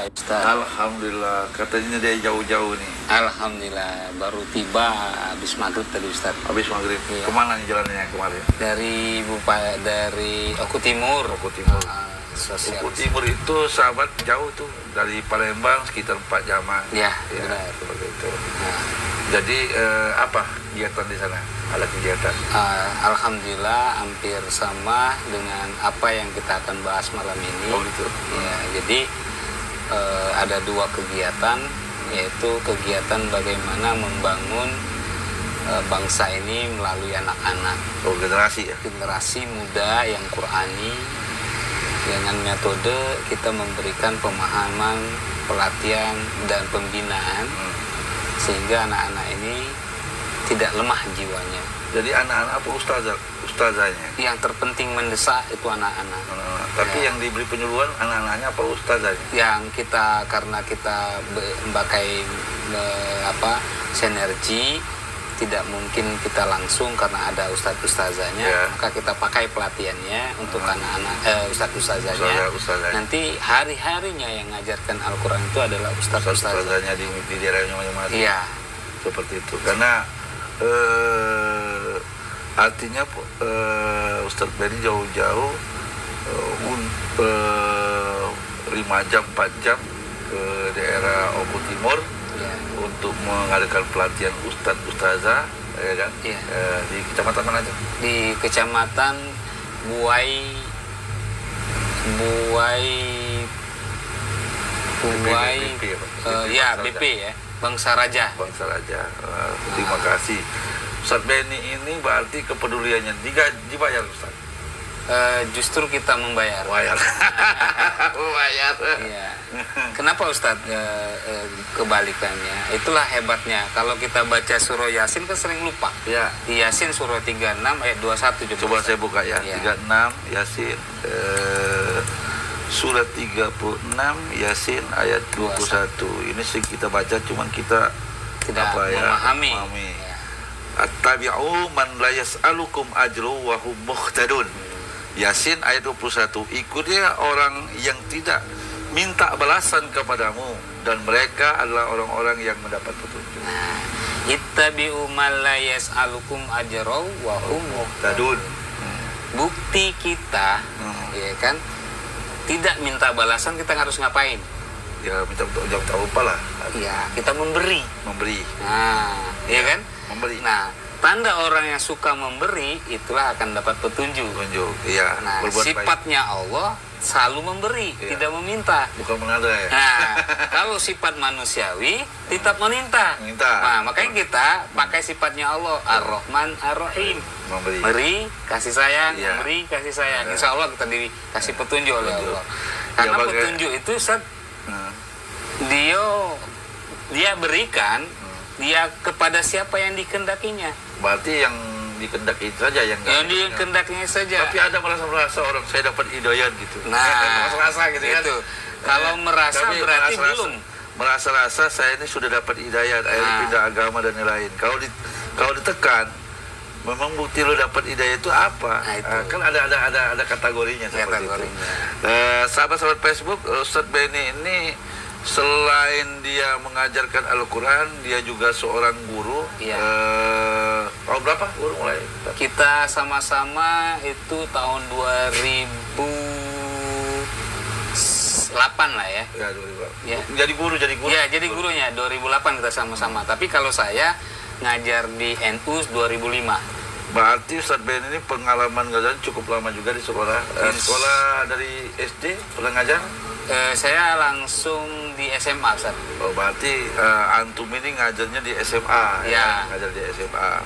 Ustaz? Alhamdulillah, katanya dia jauh-jauh nih. Alhamdulillah, baru tiba habis maghrib tadi Ustaz. Habis maghrib. Iya. Kemana nih jalannya kemarin? Dari Oku Timur. Oku Timur. Sosial. Oku Timur itu sahabat jauh tuh, dari Palembang sekitar 4 jaman. Ya, Ya, benar. seperti itu. Nah, Jadi apa kegiatan di sana? Ada kegiatan? Alhamdulillah hampir sama dengan apa yang kita akan bahas malam ini. Oh gitu. Ya, jadi ada 2 kegiatan, yaitu kegiatan bagaimana membangun bangsa ini melalui anak-anak, Oh, generasi ya? generasi muda yang Qurani, dengan metode kita memberikan pemahaman, pelatihan dan pembinaan sehingga anak-anak ini tidak lemah jiwanya. Jadi anak-anak apa ustazahnya? Yang terpenting mendesak itu anak-anak. Tapi Ya. yang diberi penyuluhan anak-anaknya apa ustazahnya? Yang kita, karena kita memakai sinergi, tidak mungkin kita langsung karena ada ustadz-ustazanya, Ya. maka kita pakai pelatihannya untuk anak-anak ustadz-ustazanya. Ustazahnya. Nanti hari-harinya yang ngajarkan Al-Quran itu adalah ustadz-ustazanya. Ustazahnya di daerahnya masing-masing. Iya. Seperti itu. Karena artinya Ustadz Benny jauh-jauh 5 jam 4 jam ke daerah Oku Timur Iya. untuk mengadakan pelatihan ustazah, ya kan? Iya. Di kecamatan mana aja? Di kecamatan Buai BP, ya, Pak? ya Bangsa BP ya, Bangsa Raja. Bangsa Raja. Terima kasih. Ustadz Benny ini berarti kepeduliannya dibayar Ustadz? Justru kita membayar. Bayar. Bayar. Iya. Kenapa Ustadz kebalikannya? Itulah hebatnya. Kalau kita baca surah Yasin kan sering lupa. Ya. Di Yasin surah 36 ayat 21. Coba saya buka ya. Iya. 36 Yasin surat 36 Yasin ayat 21. Ini sih kita baca, cuman kita Tidak memahami. Ya. Attabi'u man la yas'alukum ajru wa hum muhtadun. Yasin ayat 21. Ikutilah orang yang tidak minta balasan kepadamu dan mereka adalah orang-orang yang mendapat petunjuk. Nah, ittabi'u man la yas'alukum ajraw wa hum muhtadun. Tadun. Bukti kita, ya kan, tidak minta balasan, kita harus ngapain? Ya minta jawab tak lupa lah. Ya, kita memberi. Memberi. Nah, ya kan? Memberi. Nah, tanda orang yang suka memberi itulah akan dapat petunjuk. Tunjuk. Iya. Nah, Berbuat baik. sifatnya Allah selalu memberi, Iya. tidak meminta. Bukan menada ya. Nah, kalau sifat manusiawi tetap meminta. Minta. Nah, makanya kita pakai sifatnya Allah, Ar-Rahman, Ar-Rahim. Memberi. Beri, kasih sayang, Iya. memberi, kasih sayang. Iya. Insya Allah kita dikasih petunjuk oleh Petunjuk. Allah. Karena Ya, petunjuk itu Ustaz, Nah, dia berikan dia kepada siapa yang dikendakinya. berarti yang dikendaki saja yang Yang dikehendakinya saja. Tapi ada merasa orang saya dapat hidayat gitu. Nah, merasa gitu kan. itu. Kalau merasa Tapi berarti merasa-rasa- belum. Merasa-rasa saya ini sudah dapat hidayat, akhirnya Nah. pindah agama dan lain-lain. Kalau ditekan, memang bukti lo dapat hidayat itu apa? Nah, itu. Kan ada kategorinya seperti Kategorinya. itu. Sahabat-sahabat Facebook, Ustadz Benny ini selain dia mengajarkan Al-Quran, dia juga seorang guru. Iya. Tahun berapa guru mulai? Kita sama-sama itu tahun 2008 lah ya. Ya, 2000. Ya. Jadi guru. Iya, jadi gurunya 2008 kita sama-sama. Tapi kalau saya ngajar di NU 2005. Berarti Ustadz Ben ini pengalaman ngajar cukup lama juga di sekolah. Sekolah dari SD pernah ngajar? Saya langsung di SMA, Ustaz. Oh, berarti antum ini ngajarnya di SMA. Ya. Ngajar di SMA.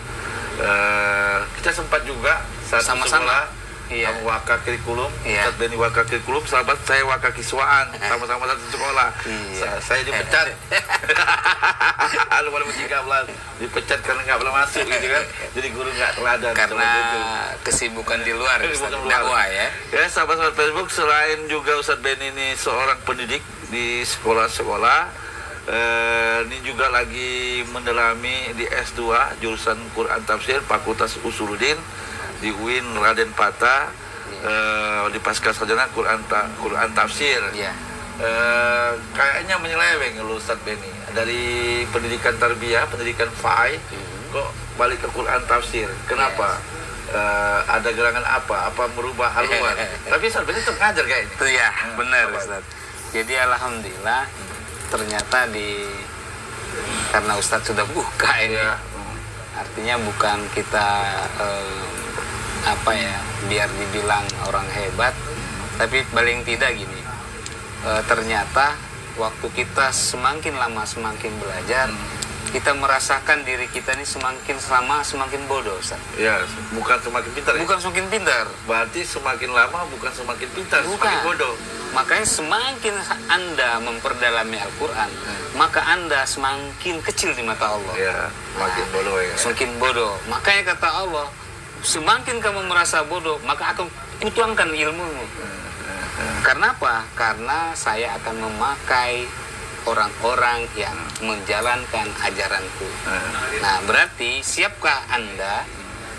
Kita sempat juga satu Sama-sama. sekolah. Iya. Kamu waka kurikulum, Iya. Ustadz Benny waka kurikulum, sahabat saya waka kiswaan, sama-sama satu sekolah. Iya. Saya dipecat. Lu pada 13 dipecat karena nggak pernah masuk gitu kan. Jadi guru nggak teladan. Karena seperti itu. kesibukan di luar, Ustaz. Kesibukan di luar. Dakwah ya. Ya, sahabat-sahabat Facebook, selain juga Ustadz Benny ini seorang pendidik di sekolah-sekolah, ini juga lagi mendalami di S2 jurusan Quran Tafsir Fakultas Usuluddin di UIN Raden Patah, di pasca sarjana Quran Tafsir. Iya. Kayaknya kayaknya menyeleweng lu Ustaz Beni. Dari pendidikan tarbiyah, pendidikan FAI, kok balik ke Quran tafsir. Kenapa? Ada gerangan apa merubah haluan. Tapi Ustaz Beni tetap ngajar kayaknya. Itu ya, benar Ustaz. Jadi alhamdulillah ternyata karena Ustadz sudah buka ini, artinya bukan kita biar dibilang orang hebat, tapi paling tidak gini, ternyata waktu kita semakin lama semakin belajar, kita merasakan diri kita ini semakin lama semakin bodoh, Ustaz. Ya, bukan semakin pintar. Bukan semakin pintar. Berarti semakin lama bukan semakin pintar, semakin bodoh. Makanya semakin Anda memperdalami Al-Quran, maka Anda semakin kecil di mata Allah. Ya, semakin bodoh ya. Semakin bodoh. Makanya kata Allah, semakin kamu merasa bodoh, maka aku tuangkan ilmumu. Karena apa? Karena saya akan memakai orang-orang yang menjalankan ajaranku. Nah, berarti siapkah Anda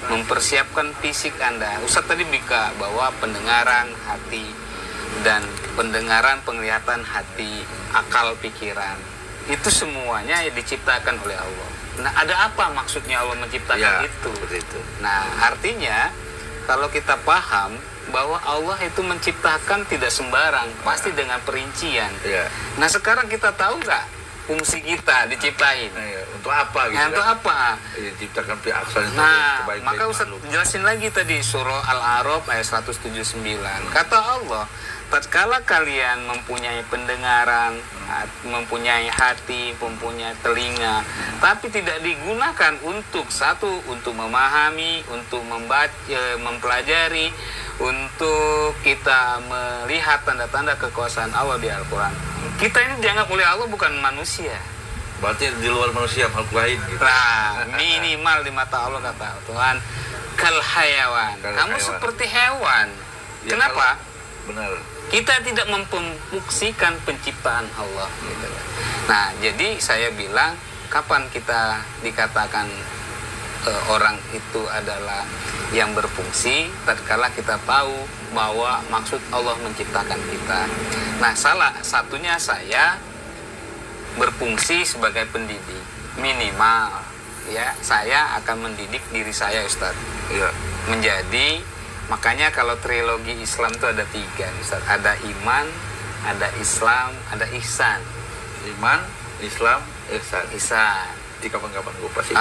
mempersiapkan fisik Anda? Ustaz tadi bika bahwa pendengaran hati dan pendengaran, penglihatan hati, akal, pikiran, itu semuanya diciptakan oleh Allah. Nah, ada apa maksudnya Allah menciptakan itu? Begitu. Nah, artinya kalau kita paham bahwa Allah itu menciptakan tidak sembarang, pasti dengan perincian. Nah, sekarang kita tahu nggak fungsi kita diciptain? Untuk apa gitu? Untuk apa? Diciptakan pihak aksan. Nah, maka Ustaz jelasin lagi tadi surah Al-A'raf ayat 179. Kata Allah, tatkala kalian mempunyai pendengaran, mempunyai hati, mempunyai telinga, tapi tidak digunakan untuk untuk memahami, untuk membaca, mempelajari, untuk kita melihat tanda-tanda kekuasaan Allah di Al-Quran. Kita ini dianggap oleh Allah bukan manusia. Berarti di luar manusia, makhluk lain gitu. Nah, minimal di mata Allah kata Tuhan, kal hayawan. Kamu seperti hewan. Ya, kenapa? Benar. Kita tidak memfungsikan penciptaan Allah. Gitu. Nah, jadi saya bilang, kapan kita dikatakan orang itu adalah yang berfungsi? Tatkala kita tahu bahwa maksud Allah menciptakan kita. Nah, salah satunya saya berfungsi sebagai pendidik. Minimal ya, saya akan mendidik diri saya, Ustaz. Menjadi, makanya kalau trilogi Islam itu ada 3, Ustaz. Ada iman, ada Islam, ada ihsan. Iman, Islam, ihsan. Di kapan-kapan gue pasti.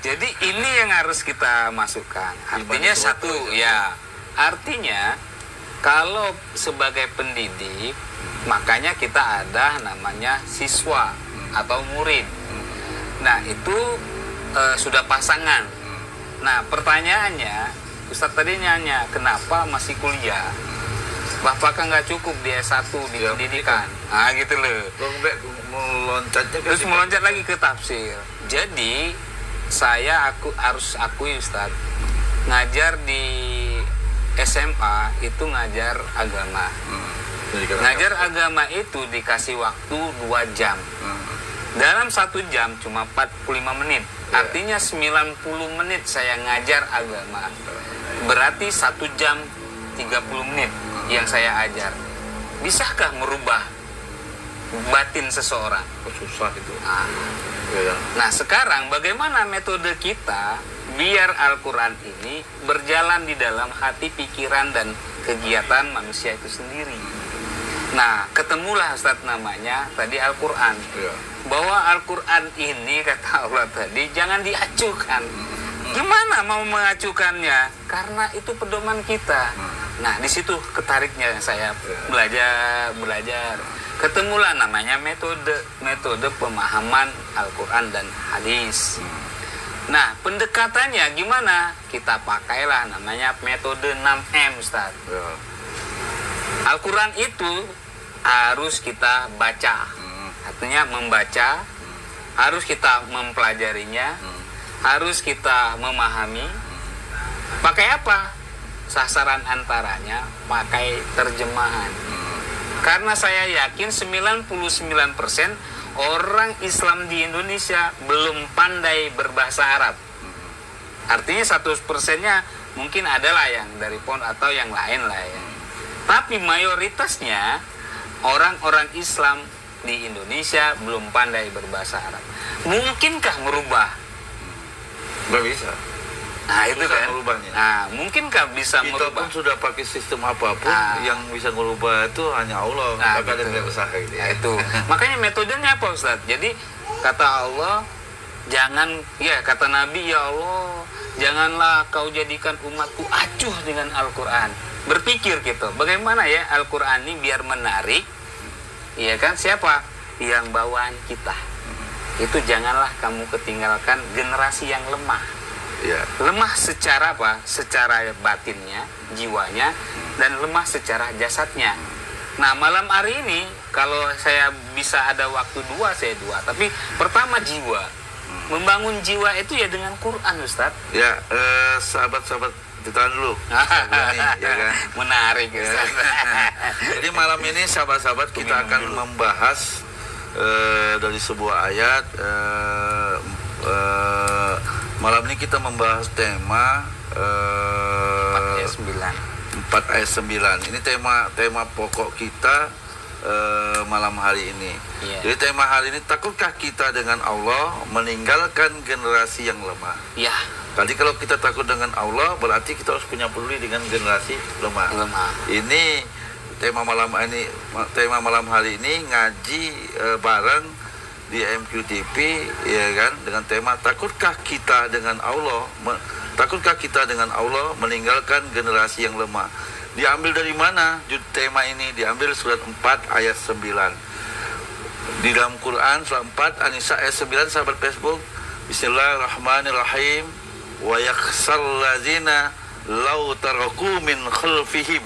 Jadi ini yang harus kita masukkan. Artinya satu, ya. Artinya kalau sebagai pendidik, makanya kita ada namanya siswa atau murid. Nah, itu sudah pasangan. Nah, pertanyaannya, Ustaz tadi nanya, kenapa masih kuliah? Apakah nggak cukup di S1 di pendidikan? Gitu loh. Terus meloncat lagi ke tafsir. Jadi aku harus akui, Ustaz, ngajar di SMA itu ngajar agama. Ngajar agama itu dikasih waktu 2 jam. Dalam 1 jam cuma 45 menit. Artinya 90 menit saya ngajar agama. Berarti 1 jam 30 menit yang saya ajar. Bisakah merubah batin seseorang? Susah itu. Nah, sekarang bagaimana metode kita biar Al-Quran ini berjalan di dalam hati, pikiran, dan kegiatan manusia itu sendiri. Nah, ketemulah Ustaz namanya tadi Al-Quran. Bahwa Al-Quran ini kata Allah tadi jangan diacuhkan. Gimana mau mengacuhkannya? Karena itu pedoman kita. Nah, di situ ketariknya saya belajar. Ketemulah namanya metode pemahaman Al-Quran dan hadis. Nah, pendekatannya gimana? Kita pakailah namanya metode 6M, Ustaz. Al-Quran itu harus kita baca. Artinya membaca, harus kita mempelajarinya, harus kita memahami. Pakai apa? Sasaran antaranya pakai terjemahan. Karena saya yakin 99% orang Islam di Indonesia belum pandai berbahasa Arab. Artinya 100%-nya mungkin adalah yang dari pondok atau yang lain lah ya. Tapi mayoritasnya orang-orang Islam di Indonesia belum pandai berbahasa Arab. Mungkinkah merubah? Nggak bisa. Nah, itu Susah kan. merubahnya. Nah, mungkinkah bisa Kita merubah? pun sudah pakai sistem apapun, yang bisa merubah itu hanya Allah. Nah, Maka ada gitu. yang usaha gitu Nah, ya. itu. Makanya metodenya apa, Ustaz? Jadi kata Allah, jangan, ya kata Nabi, ya Allah, janganlah kau jadikan umatku acuh dengan Al-Quran. Berpikir gitu, bagaimana ya Al-Quran ini biar menarik, iya kan? Siapa? Yang bawaan kita. Itu janganlah kamu ketinggalkan generasi yang lemah. Ya. Lemah secara apa? Secara batinnya, jiwanya, dan lemah secara jasadnya. Nah, malam hari ini kalau saya bisa ada waktu dua, saya dua. Tapi pertama jiwa. Membangun jiwa itu ya dengan Quran, Ustaz. Ya, sahabat-sahabat ditahan dulu. Ya kan? Menarik, Ustaz. Jadi malam ini sahabat-sahabat kita akan membahas dari sebuah ayat. Malam ini kita membahas tema 4 ayat 9. 4 ayat 9. Ini tema pokok kita malam hari ini. Yeah. Jadi tema hari ini, takutkah kita dengan Allah meninggalkan generasi yang lemah? Ya, Tadi kalau kita takut dengan Allah, berarti kita harus punya peduli dengan generasi lemah. lemah. Ini tema malam hari ini ngaji bareng di MQTV, ya kan, dengan tema takutkah kita dengan Allah meninggalkan generasi yang lemah. Diambil dari mana tema ini? Diambil surat 4 ayat 9. Di dalam Quran surat 4 An-Nisa ayat 9, sahabat Facebook. Bismillahirrahmanirrahim. Wa yakhsal ladzina law taraku min khalfihim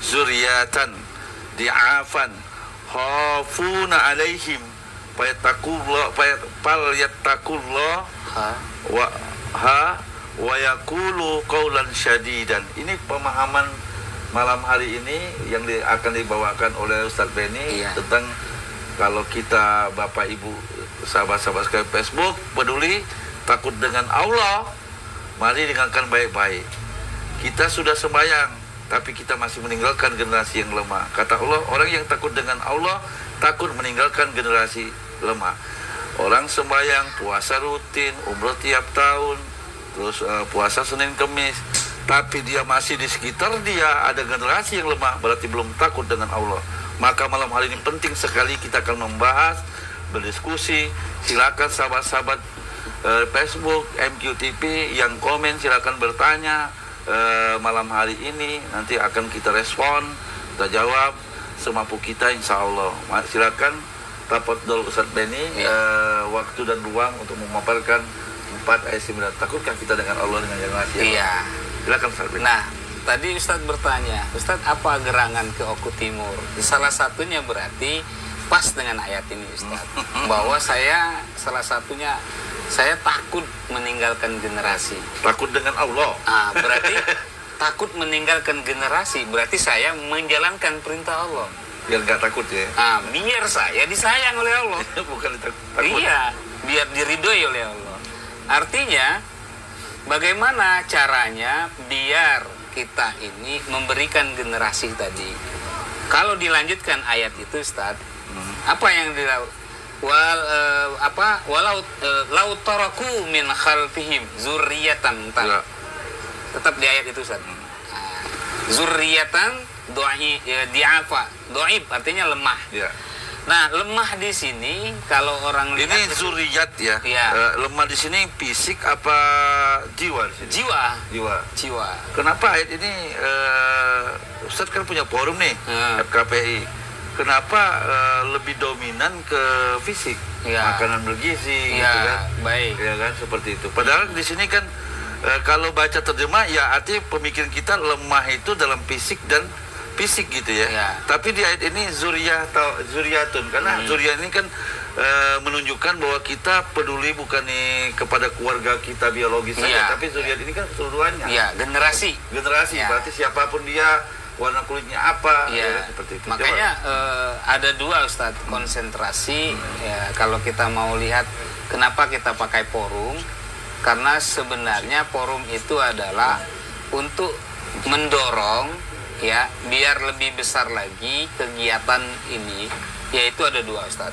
zuriyatan di'afan khafuna alaihim falyattaqullah wa yaqulu qawlan syadidan. Ini pemahaman malam hari ini yang akan dibawakan oleh Ustaz Benny. Iya. Tentang kalau kita Bapak Ibu sahabat-sahabat sekalian Facebook peduli takut dengan Allah, mari dengarkan baik-baik. Kita sudah sembahyang, tapi kita masih meninggalkan generasi yang lemah. Kata Allah, orang yang takut dengan Allah takut meninggalkan generasi lemah. Orang sembahyang, puasa rutin, umroh tiap tahun, terus puasa Senin Kemis, tapi dia masih di sekitar dia ada generasi yang lemah, berarti belum takut dengan Allah. Maka malam hari ini penting sekali kita akan membahas, berdiskusi. Silakan sahabat-sahabat Facebook MQTV yang komen, silakan bertanya. Malam hari ini nanti akan kita respon, kita jawab semampu kita, insya Allah. Silakan tafadhol Ustaz Benny, waktu dan ruang untuk memaparkan 4 ayat 9. Takutkah kita dengan Allah, dengan generasi? Iya. Silakan Ustaz Benny. Nah, tadi Ustadz bertanya, Ustadz apa gerangan ke Oku Timur? Salah satunya berarti pas dengan ayat ini, Ustadz. Bahwa saya salah satunya saya takut meninggalkan generasi. Takut dengan Allah. Ah, berarti takut meninggalkan generasi, berarti saya menjalankan perintah Allah. Biar nggak takut ya. Ah, biar saya disayang oleh Allah. Bukan takut. Iya, biar diridhoi oleh Allah. Artinya, bagaimana caranya biar kita ini memberikan generasi tadi? Kalau dilanjutkan ayat itu, Ustaz, apa yang dilakukan? Walau taraku min khalfihim zurriyatan. Ya. Tetap di ayat itu, Ustaz. Zurriyatan di'afa. Doib artinya lemah. Ya. Nah, lemah di sini kalau orang lihat Ini zuriyat ya. Iya. Lemah di sini fisik apa jiwa di sini? Jiwa. Kenapa ayat ini Ustaz kan punya forum nih, FKPI. Kenapa lebih dominan ke fisik? Ya. Makanan bergizi, Ya, gitu kan? baik. Ya kan, seperti itu. Padahal di sini kan kalau baca terjemah ya artinya pemikiran kita lemah itu dalam fisik dan fisik gitu ya. Ya. Tapi di ayat ini zuriyatun, karena zuriyah ini kan menunjukkan bahwa kita peduli bukan nih kepada keluarga kita biologis saja, tapi zuriyat ini kan keseluruhannya. Iya, generasi. Ya. Berarti siapapun dia, warna kulitnya apa, ya, seperti itu. Makanya ada dua, Ustadz, konsentrasi. Ya, kalau kita mau lihat kenapa kita pakai forum, karena sebenarnya forum itu adalah untuk mendorong ya biar lebih besar lagi kegiatan ini Yaitu ada dua, Ustaz.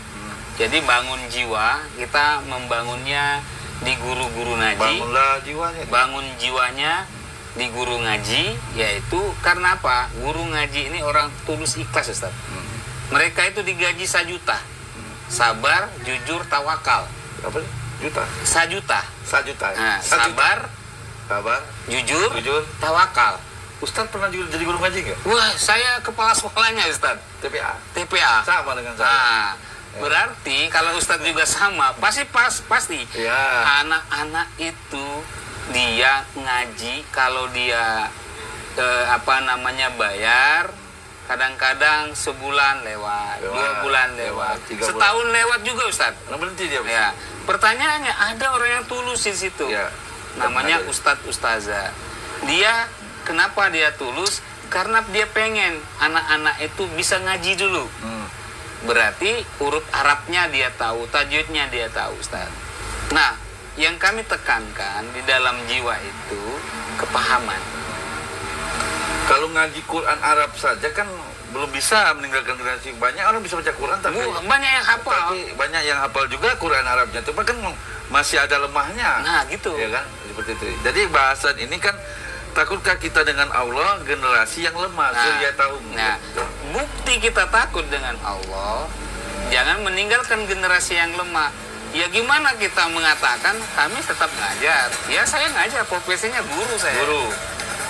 Jadi bangun jiwa, kita membangunnya di guru-guru ngaji. Bangunlah jiwanya. Bangun jiwanya di guru ngaji, yaitu karena apa? Guru ngaji ini orang tulus ikhlas, Ustaz. Mereka itu digaji 1 juta. Sabar, jujur, tawakal. Apa sih? Juta? 1 juta. 1 juta. Nah, 1 juta. sabar, jujur, Jujur. tawakal. Ustaz pernah juga jadi guru ngaji nggak? Wah, saya kepala sekolahnya, Ustaz. TPA. TPA. Sama dengan saya. Nah, berarti kalau Ustadz juga sama, pasti Ya. anak-anak itu dia ngaji kalau dia bayar, kadang-kadang sebulan lewat, 2 bulan lewat, 3 setahun lewat juga, Ustadz. Nah, berhenti dia. Ya, pertanyaannya ada orang yang tulus di situ, Ya. namanya Ustadz Ustazah. Dia kenapa dia tulus? Karena dia pengen anak-anak itu bisa ngaji dulu. Berarti huruf Arabnya dia tahu, tajwidnya dia tahu, Ustaz. Nah, yang kami tekankan di dalam jiwa itu kepahaman. Kalau ngaji Quran Arab saja kan belum bisa meninggalkan generasi. Banyak orang bisa baca Quran tapi Banyak yang hafal. tapi banyak yang hafal juga Quran Arabnya. Cuma kan masih ada lemahnya. Nah, gitu. Ya kan? Seperti itu. Jadi bahasan ini kan takutkah kita dengan Allah generasi yang lemah? Nah, bukti kita takut dengan Allah, jangan meninggalkan generasi yang lemah. Ya gimana kita mengatakan kami tetap ngajar? Ya saya ngajar, profesinya guru saya. Guru.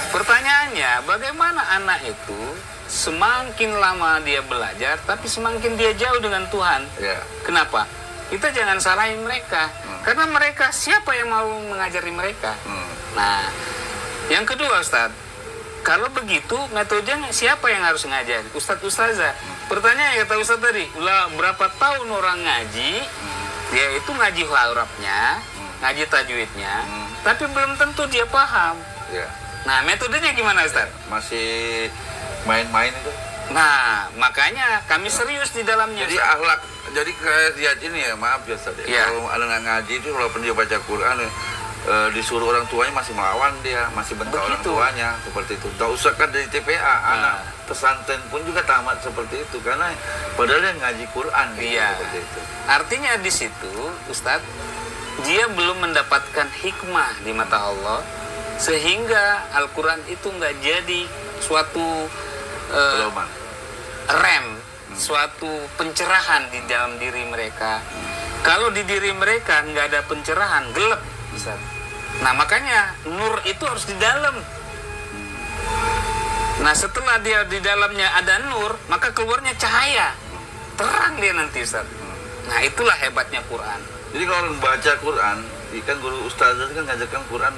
Pertanyaannya, bagaimana anak itu semakin lama dia belajar, tapi semakin dia jauh dengan Tuhan? Ya. Kenapa? Kita jangan salahin mereka, karena mereka siapa yang mau mengajari mereka? Nah, yang kedua, Ustadz, kalau begitu metodenya siapa yang harus ngajar? Ustadz Ustazah. Pertanyaan kata Ustadz tadi, lah berapa tahun orang ngaji, dia itu ngaji Arabnya, ngaji tajwidnya, tapi belum tentu dia paham. Ya. Nah, metodenya gimana, Ustadz? Masih main-main itu. Nah, makanya kami serius di dalamnya. Jadi Ustadz. akhlak, jadi kayak dia ini ya, maaf ya Ustaz. Ya. Kalau anak ngaji itu walaupun dia baca Quran disuruh orang tuanya masih melawan dia, masih bentak orang Begitu. tuanya seperti itu. Tak usah kan dari TPA, anak pesantren pun juga tamat seperti itu karena padahal dia ngaji Quran gitu, Iya. seperti itu. Artinya di situ, Ustadz, dia belum mendapatkan hikmah di mata Allah, sehingga Al-Quran itu nggak jadi suatu Pedoman. rem, suatu pencerahan di dalam diri mereka. Kalau di diri mereka nggak ada pencerahan, gelap, Ustadz. Nah, makanya nur itu harus di dalam. Nah, setelah dia di dalamnya ada nur, maka keluarnya cahaya. Terang dia nanti, Ustadz. Nah, itulah hebatnya Quran. Jadi kalau orang baca Quran, kan guru ustazah kan ngajarkan Quran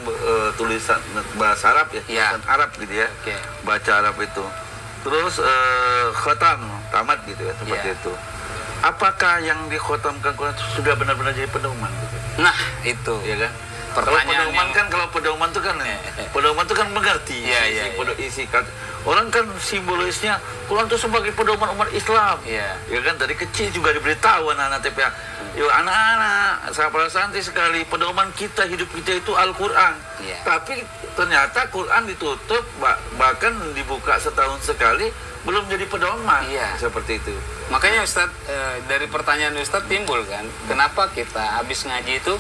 tulisan bahasa Arab ya, Ya. tulisan Arab gitu ya. Oke. Baca Arab itu. Terus khotam, tamat gitu ya, seperti Ya. itu. Apakah yang dikhotamkan Quran itu sudah benar-benar jadi pedoman gitu? Nah, itu. Ya kan? Pertanyaan Kalau pedoman itu kan mengerti Iya, isi kata. Orang kan simbolisnya Quran itu sebagai pedoman umat Islam. Iya. Ya kan dari kecil juga diberitahu anak-anak TPA. Yo anak-anak, saya santai sekali pedoman kita hidup kita itu Al-Qur'an. Iya. Tapi ternyata Quran ditutup bahkan dibuka setahun sekali belum jadi pedoman. Iya. Seperti itu. Makanya Ustadz, dari pertanyaan Ustadz timbul kan, kenapa kita habis ngaji itu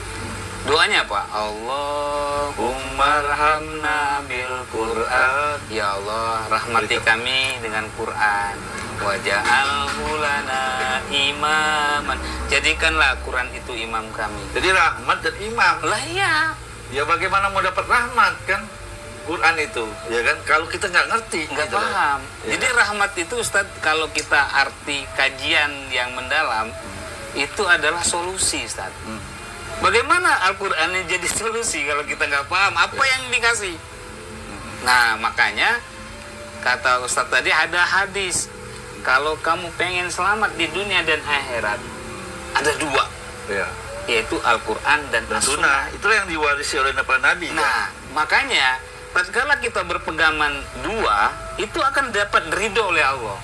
doanya apa? Allahumma rahamna bil Qur'an. Ya Allah, rahmati kami dengan Quran. Waja'alhu lana imaman. Jadikanlah Quran itu imam kami. Jadi rahmat dan imam. Lah iya, Ya bagaimana mau dapat rahmat kan? Quran itu, ya kan? Kalau kita nggak ngerti, nggak gitu. paham. Ya. Jadi rahmat itu Ustadz, kalau kita arti kajian yang mendalam, itu adalah solusi, Ustadz. Bagaimana Al-Quran ini jadi solusi kalau kita nggak paham apa yang dikasih? Nah, makanya kata Ustadz tadi ada hadis, kalau kamu pengen selamat di dunia dan akhirat, ada dua, Ya. yaitu Al-Quran dan Dan As-Sunnah. sunnah, itulah yang diwarisi oleh para nabi. Nah, makanya tatkala kita berpegangan dua, itu akan dapat ridho oleh Allah.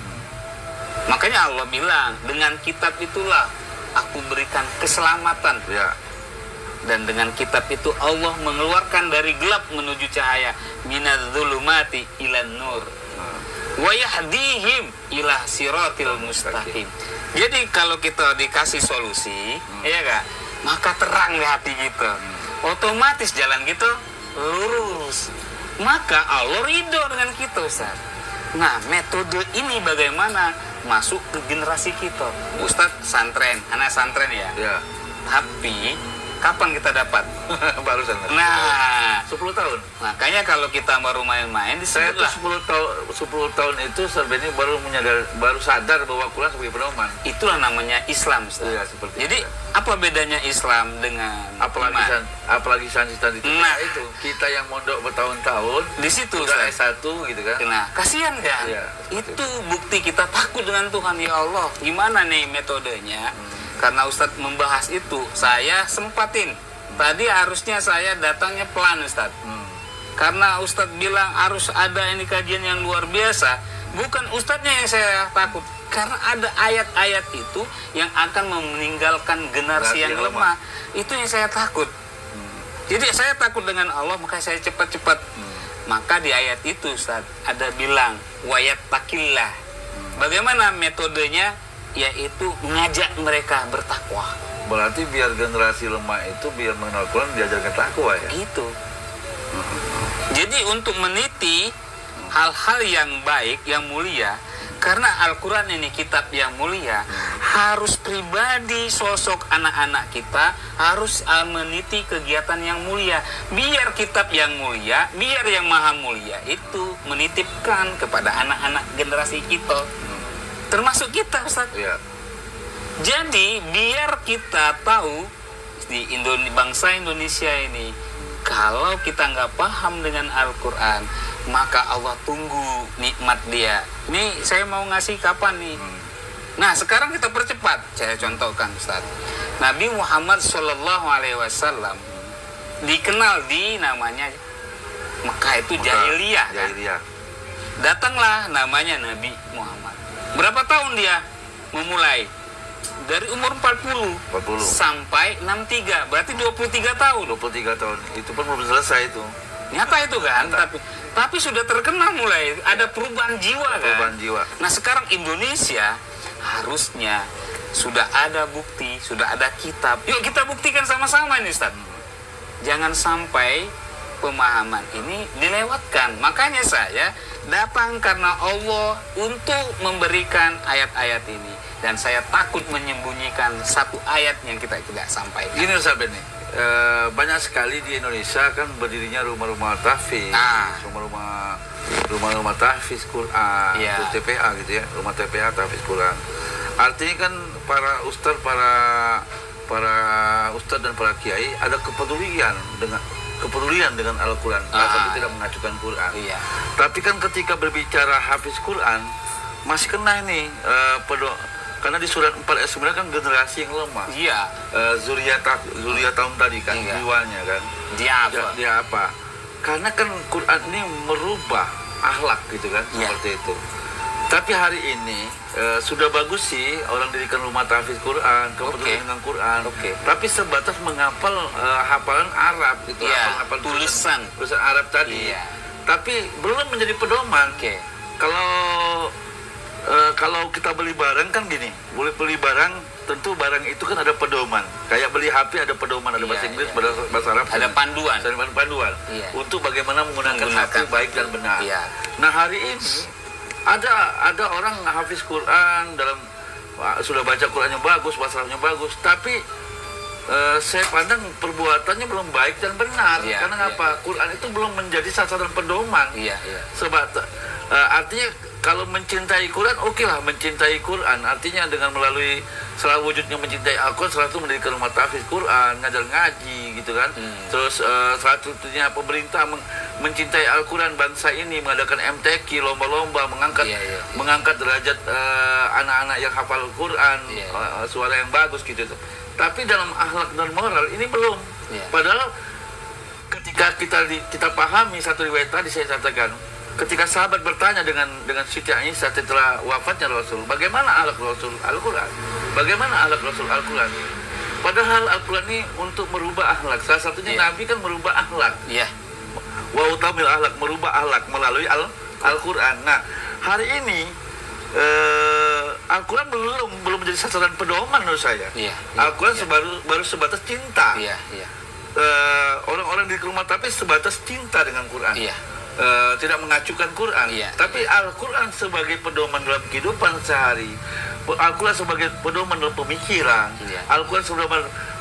Makanya Allah bilang, dengan kitab itulah aku berikan keselamatan. Ya. Dan dengan kitab itu Allah mengeluarkan dari gelap menuju cahaya, minadz zulumati ilan nur. wa yahdihim ila siratil mustaqim. Jadi kalau kita dikasih solusi, ya Kak, maka terang di hati kita. Otomatis jalan kita lurus. Maka Allah ridho dengan kita, Ustaz. Nah, metode ini bagaimana masuk ke generasi kita? Ustaz santren, anak santren ya. Ya. Tapi kapan kita dapat? Barusan. Nah, 10 tahun. makanya kalau kita baru main-main Saya tuh disebutlah 10 tahun itu Sarbeni baru sadar bahwa Quran sebagai pedoman. itulah namanya Islam, Ustaz. Iya, seperti Jadi itu. apa bedanya Islam dengan iman? Apalagi sansitan itu. Nah. Itu kita yang mondok bertahun-tahun Di situ, udah Ustaz. S1 gitu kan. Nah, kasihan kan? Iya, Itu bukti kita takut dengan Tuhan. Ya Allah, gimana nih metodenya? Karena Ustadz membahas itu, saya sempatin. Tadi harusnya saya datangnya pelan, Ustadz. Karena Ustadz bilang harus ada ini kajian yang luar biasa. Bukan Ustadznya yang saya takut. Karena ada ayat-ayat itu yang akan meninggalkan generasi yang lemah. Itu yang saya takut. Jadi saya takut dengan Allah, maka saya cepat-cepat. Maka di ayat itu, Ustadz, ada bilang, wayat takillah. Bagaimana metodenya? Yaitu mengajak mereka bertakwa. Berarti biar generasi lemah itu biar mengenal Quran diajarkan takwa ya. Itu. Jadi untuk meniti hal-hal yang baik, yang mulia, karena Al-Quran ini kitab yang mulia, harus pribadi sosok anak-anak kita harus meniti kegiatan yang mulia. Biar kitab yang mulia, biar yang maha mulia itu menitipkan kepada anak-anak generasi kita. Termasuk kita, Ustaz. Iya. Jadi biar kita tahu di bangsa Indonesia ini, kalau kita nggak paham dengan Al-Quran, maka Allah tunggu nikmat dia. Ini saya mau ngasih kapan nih? Nah, sekarang kita percepat. Saya contohkan, Ustaz. Nabi Muhammad SAW dikenal di namanya Mekah itu jahiliyah. Kan? Jahiliyah. Datanglah namanya Nabi Muhammad. Berapa tahun dia memulai? Dari umur 40 sampai 63, berarti 23 tahun. 23 tahun. Itu pun belum selesai itu. Nyata itu kan, tapi sudah terkenal mulai ada perubahan jiwa kan. Perubahan jiwa. Nah, sekarang Indonesia harusnya sudah ada bukti, sudah ada kitab. Yuk kita buktikan sama-sama ini, Ustaz. Jangan sampai pemahaman ini dilewatkan. Makanya saya datang karena Allah untuk memberikan ayat-ayat ini, dan saya takut menyembunyikan satu ayat yang kita tidak sampaikan. Gini Ustaz Beni, banyak sekali di Indonesia kan berdirinya rumah-rumah tahfiz, rumah-rumah tahfiz Quran, Iya. TPA gitu ya, rumah TPA tahfiz Quran. Artinya kan para ustadz dan para kiai ada kepedulian dengan Al-Quran, tapi tidak mengajukan Quran. Iya. Tapi kan ketika berbicara hafiz Quran masih kena ini karena di surat 4 ayat 9 kan generasi yang lemah. Iya. Zuriatahum tadi kan, Iya. jiwanya kan. Dia apa? Karena kan Quran ini merubah akhlak gitu kan, Iya. seperti itu. Tapi hari ini sudah bagus sih orang dirikan rumah tahfiz Quran, kepedulian dengan Quran. Tapi sebatas menghafal hafalan Arab gitu, Iya, hafal tulisan Arab tadi. Iya. Tapi belum menjadi pedoman. Oke. Kalau kita beli barang kan gini, boleh beli barang, tentu barang itu kan ada pedoman. Kayak beli HP ada pedoman, ada bahasa Inggris, bahasa Arab, ada panduan. Ada panduan Iya. untuk bagaimana menggunakan HP baik dan benar. Iya. Nah hari ini ada orang hafiz Quran sudah baca Qurannya bagus, bahasa Arabnya bagus, tapi saya pandang perbuatannya belum baik dan benar. Iya, Karena apa? Quran itu belum menjadi sasaran pedoman. Iya. Artinya kalau mencintai Quran, okelah mencintai Quran. Artinya dengan melalui salah wujudnya mencintai Al-Quran, salah satu mendirikan rumah tahfiz Quran, ngajar ngaji gitu kan. Terus salah satunya pemerintah mencintai Al-Quran bangsa ini, mengadakan MTQ, lomba-lomba, mengangkat derajat anak-anak yang hafal Quran, suara yang bagus gitu. Tapi dalam akhlak dan moral ini belum. Padahal ketika kita pahami satu riwayat tadi saya katakan, ketika sahabat bertanya dengan Siti Aisyah setelah wafatnya Rasul, bagaimana akhlak Rasul Al-Quran? Bagaimana akhlak Rasul Al-Quran? Padahal Al-Quran ini untuk merubah akhlak. Salah satunya Nabi kan merubah akhlak. Iya. Wa utamil akhlak, merubah akhlak melalui Al-Quran. Nah, hari ini Al-Quran belum menjadi sasaran pedoman menurut saya. Al-Quran baru sebatas cinta. Orang-orang di rumah tapi sebatas cinta dengan Quran. Tidak mengacukan Quran. Tapi Al-Quran sebagai pedoman dalam kehidupan sehari, Al-Quran sebagai pedoman dalam pemikiran, Al-Quran sebagai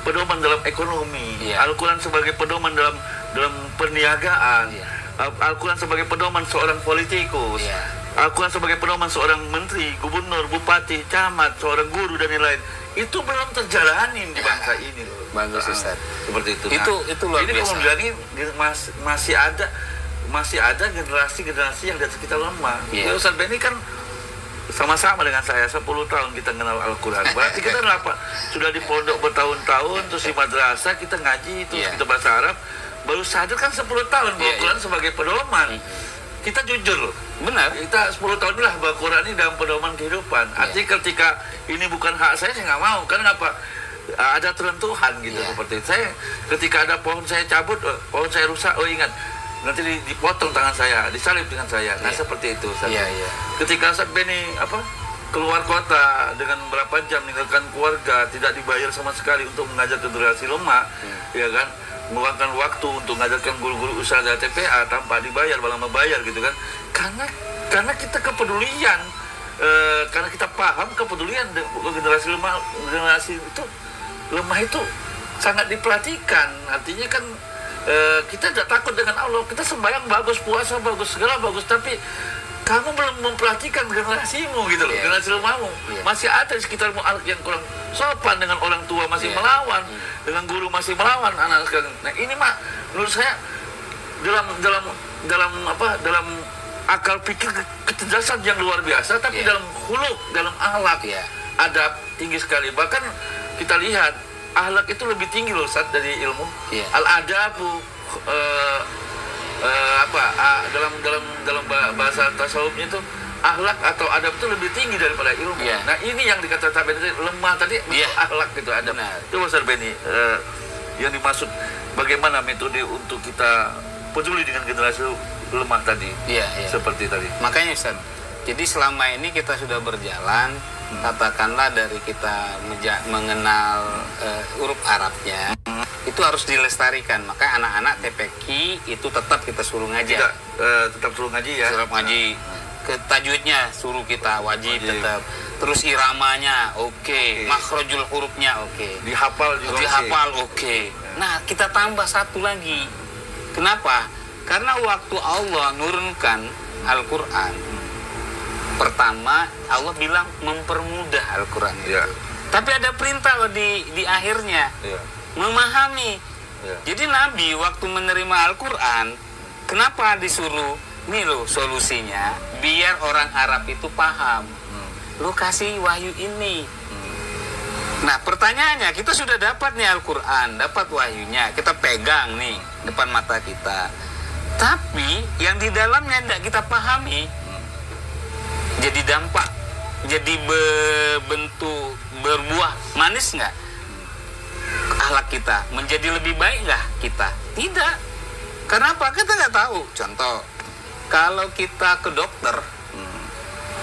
pedoman dalam ekonomi, Al-Quran sebagai pedoman dalam perniagaan, Al-Quran sebagai pedoman seorang politikus, Al-Quran sebagai pedoman seorang menteri, gubernur, bupati, camat, seorang guru dan lain-lain. Itu belum terjalani di bangsa ini loh. Bagus Ustaz. Seperti itu. Itu luar ini biasa. Ini masih ada generasi-generasi yang di atas kita lemah. Ya, Ustaz Benny kan sama-sama dengan saya 10 tahun kita kenal Al-Quran. Berarti kita sudah di pondok bertahun-tahun, terus di madrasah kita ngaji, terus kita bahasa Arab. Baru sadar kan 10 tahun bahwa Quran sebagai pedoman. Kita jujur loh, benar. Kita 10 tahun lah bahwa Quran ini dalam pedoman kehidupan. Artinya ketika ini bukan hak saya nggak mau. Karena apa? Ada aturan Tuhan gitu seperti itu. Saya ketika ada pohon saya cabut, pohon saya rusak, ingat nanti dipotong tangan saya, disalib dengan saya. Nah seperti itu. Ketika Ustaz Benny keluar kota dengan berapa jam meninggalkan keluarga, tidak dibayar sama sekali untuk mengajar generasi lemah, ya kan? Meluangkan waktu untuk mengajarkan guru-guru usaha dari TPA tanpa dibayar, malah membayar gitu kan? Karena kita kepedulian, karena kita paham kepedulian generasi lemah, generasi itu lemah itu sangat diperhatikan. Artinya kan kita tidak takut dengan Allah, kita sembahyang bagus, puasa bagus, segala bagus, tapi kamu belum memperhatikan generasimu gitu loh, generasi lemahmu. Masih ada di sekitarmu anak yang kurang sopan dengan orang tua, masih melawan, dengan guru masih melawan anak sekarang. Nah ini mah menurut saya dalam akal pikir kecerdasan yang luar biasa, tapi dalam khuluq, dalam akhlak adab tinggi sekali. Bahkan kita lihat akhlak itu lebih tinggi loh Ustaz dari ilmu. Al-adabu dalam bahasa tasawufnya itu akhlak atau adab itu lebih tinggi daripada ilmu. Nah ini yang dikatakan tadi lemah tadi akhlak gitu adab. Itu Ustaz Benny yang dimaksud bagaimana metode untuk kita peduli dengan generasi lemah tadi. Seperti tadi. Makanya Ustaz, jadi selama ini kita sudah berjalan, katakanlah dari kita mengenal huruf Arabnya, itu harus dilestarikan. Maka anak-anak TPQ itu tetap kita suruh ngaji. Tetap suruh ngaji ya. Suruh ngaji. Tajwidnya suruh kita wajib tetap. Terus iramanya makhrajul hurufnya dihafal juga. Dihafal Nah, kita tambah satu lagi. Kenapa? Karena waktu Allah nurunkan Al-Quran, pertama Allah bilang mempermudah Al-Quran itu. Tapi ada perintah di akhirnya, memahami. Jadi Nabi waktu menerima Al-Quran, kenapa disuruh? Nih loh solusinya, biar orang Arab itu paham. Lo kasih wahyu ini. Nah pertanyaannya, kita sudah dapat nih Al-Quran, dapat wahyunya, kita pegang nih depan mata kita. Tapi yang di dalamnya tidak kita pahami, jadi dampak, jadi bentuk berbuah manis nggak? Akhlak kita menjadi lebih baik nggak kita? Tidak. Kenapa? Kita nggak tahu. Contoh, kalau kita ke dokter,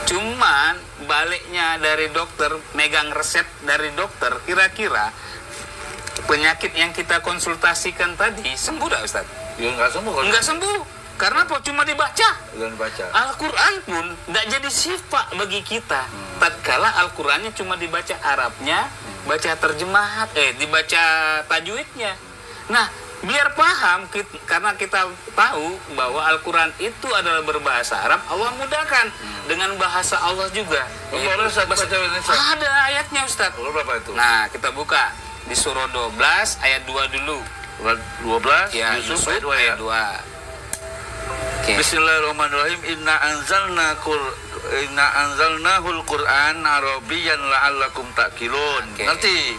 cuman baliknya dari dokter, megang resep dari dokter, kira-kira penyakit yang kita konsultasikan tadi sembuh nggak Ustaz? Ya nggak sembuh. Nggak sembuh. Karena apa? Cuma dibaca. Al-Quran pun tidak jadi syifa bagi kita. Tatkala Al-Qurannya cuma dibaca Arabnya, baca terjemahan, dibaca tajwidnya. Nah, biar paham, karena kita tahu bahwa Al-Quran itu adalah berbahasa Arab, Allah mudahkan dengan bahasa Allah juga. Ada ayatnya Ustaz. Berapa itu? Nah, kita buka di surah 12 ayat 2 dulu. 12 ya, Yusuf ayat 2. Bismillahirrahmanirrahim. Inna anzalnahul Qur'an Arabiyyan la'allakum ta'qilun. Ngerti?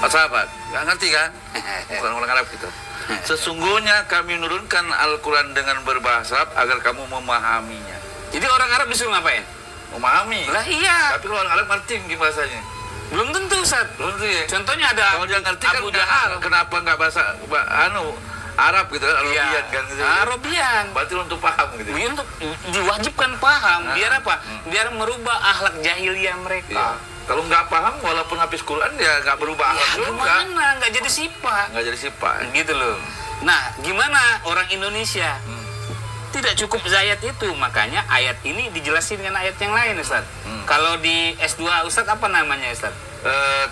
Sahabat, nggak ngerti kan? Bukan orang Arab gitu. Sesungguhnya kami menurunkan Al-Quran dengan berbahasa Arab agar kamu memahaminya. Jadi orang Arab disuruh ngapain? Memahami. Lah iya. Tapi kalau orang Arab ngerti gimana bahasanya? Belum tentu Ustaz. Belum tentu ya. Contohnya ada kalau dia ngerti kan Abu Jahal. Kenapa nggak bahasa Arab gitu kan, Arabian Iya, kan gitu. Arabian. Berarti untuk paham gitu. Untuk diwajibkan paham, biar apa? Biar merubah akhlak jahiliyah mereka. Iya. Kalau nggak paham, walaupun habis Quran ya nggak berubah akhlak Ya, juga. gimana? Nggak jadi sifat. Nggak jadi sifat. Gitu loh. Nah, gimana orang Indonesia? Tidak cukup ayat itu, makanya ayat ini dijelasin dengan ayat yang lain, Ustaz. Kalau di S2 Ustaz apa namanya, Ustaz?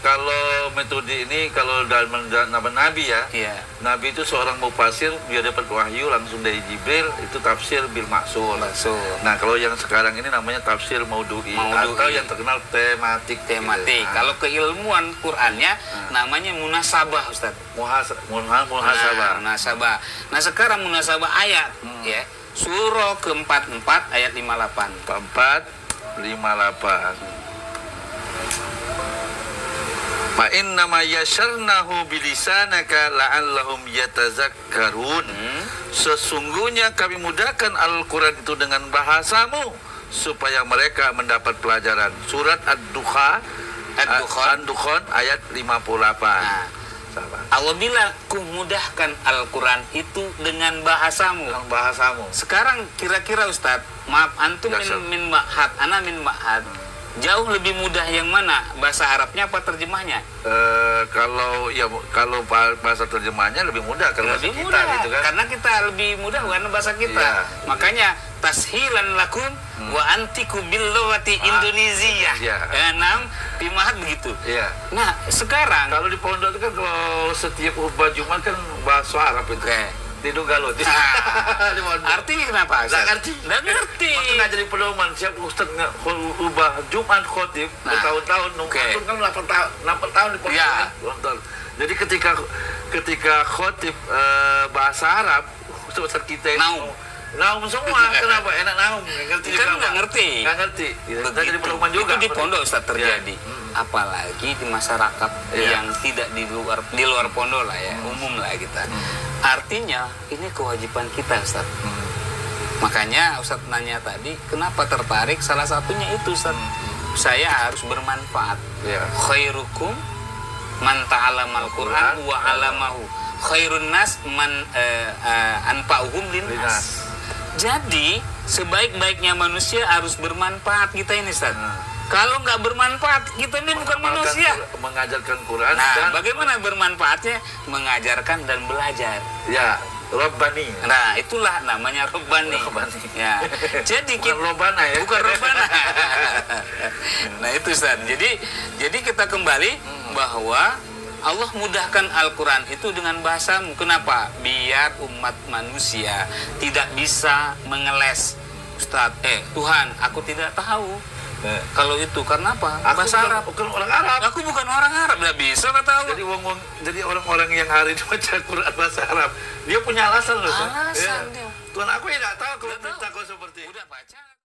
Kalau metode ini, kalau dalam nama Nabi ya, Iya. Nabi itu seorang mufasir, dia dapat wahyu langsung dari Jibril, itu tafsir bil maksur. Nah, kalau yang sekarang ini namanya tafsir maudhu'i, atau yang terkenal tematik. Tematik. Gitu. Kalau keilmuan Qur'annya namanya munasabah, Ustaz. Muhasabah. Munasabah. Nah, sekarang munasabah ayat ya. Surah ke-44 ayat 58. 458. Fa inna ma yasyarnahu bilisanaka la'allahum yatazakkarun. Sesungguhnya kami mudahkan Al-Qur'an itu dengan bahasamu supaya mereka mendapat pelajaran. Surat Ad-Dukhan ayat 58. Nah, Allah bilang ku mudahkan Al-Quran itu dengan bahasamu. Sekarang kira-kira Ustadz, maaf antum min ma'had, ana min ma'had, jauh lebih mudah yang mana? Bahasa Arabnya apa terjemahnya? Kalau bahasa terjemahnya lebih mudah kalau lebih bahasa kita mudah, gitu kan. karena kita lebih mudah karena bahasa kita. Iya. Makanya tashilan lakum wa antiku billawati Indonesia. Enam pimahat begitu. Iya. Nah, sekarang Kalau di pondok itu kan kalau setiap khutbah Jumat kan bahasa Arab itu. Tidur galau. Artinya kenapa? Nggak ngerti. Waktu ngajarin pedoman, siap Ustaz ubah Jumat khotib bertahun-tahun. Nunggu kan 8 tahun di pondok. Jadi ketika khotib bahasa Arab, Ustaz kita itu naum semua. Kenapa? Enak naum. Nggak ngerti. Kita jadi pedoman juga. Itu di pondok Ustaz terjadi. Apalagi di masyarakat yang tidak di luar pondok lah ya, umum lah kita. Artinya ini kewajiban kita, Ustaz. Makanya Ustaz nanya tadi, kenapa tertarik? Salah satunya itu, Ustaz. Saya harus bermanfaat. Khairukum man ta'alamal Qur'an wa 'alamahu. Khairun nas man anfa'uhum linnas. Jadi, sebaik-baiknya manusia harus bermanfaat kita ini, Ustaz. Kalau nggak bermanfaat, kita ini bukan manusia. Mengajarkan Quran. Nah, bagaimana bermanfaatnya? Mengajarkan dan belajar. Ya, Rabbani. Nah, itulah namanya Rabbani. Ya. Jadi bukan Robbana ya. Bukan Robbana. Nah, itu Ustaz. Jadi kita kembali bahwa Allah mudahkan Al-Quran itu dengan bahasamu. Kenapa? Biar umat manusia tidak bisa mengeles. Ustaz, Tuhan, aku tidak tahu. Kalau itu karena apa? Bahasa Arab. Bukan orang Arab. Aku bukan orang Arab, nggak bisa nggak tahu. Jadi orang-orang yang hari ini baca Quran bahasa Arab, dia punya alasan loh. Alasan dia. Tuhan aku ya nggak tahu kalau minta kau seperti. Udah baca.